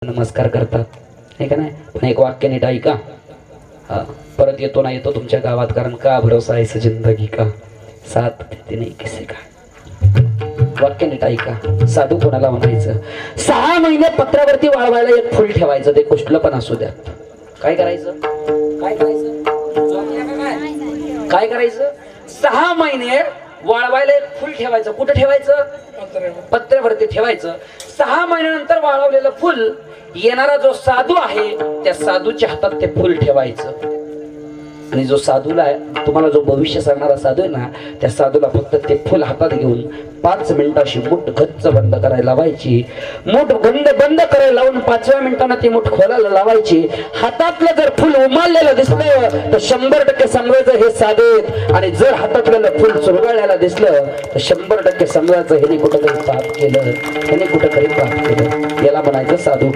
नमस्कार करतात नाही का नाही. पण एक वाक्य नीट ऐका. परत येतो ना येतो तुमच्या गावात, कारण का भरोसा आहे जिंदगी का साथ देते नाही किसी का. वाक्य नीट ऐका. साधू कोणाला म्हणायचं? 6 महिने पत्रावरती वाळवायला एक फुल ठेवायचं, ते कुठलं पण असू द्या. काय करायचं? काय करायचं? काय करायचं? 6 महिने वाळवायला एक फुल ठेवायचं. कुठं ठेवायचं? पत्र्यावरती ठेवायचं. 6 महिन्यानंतर वाळवलेलं फुल येणारा जो साधू आहे त्या साधूच्या हातात ते फुल ठेवायचं. आणि जो साधूला तुम्हाला जो भविष्य सांगणारा साधू आहे ना, त्या साधूला फक्त ते फुल हातात घेऊन 5 मिनिटाशी मुठ गच्च बंद करायला लावायची. मुठ बंद करायला लावून 5व्या मिनिटानं ती मुठ खोलायला लावायची. हातातलं जर फुल उमाललेलं दिसलं तर 100% समजायचं हे साधू आहेत. आणि जर हातातलं फुल चुरगळलेलं दिसलं तर 100% समजायचं ह्याने कुठंतरी पाप केलं, ह्याने कुठंतरी पाप केलं. याला म्हणायचं साधू.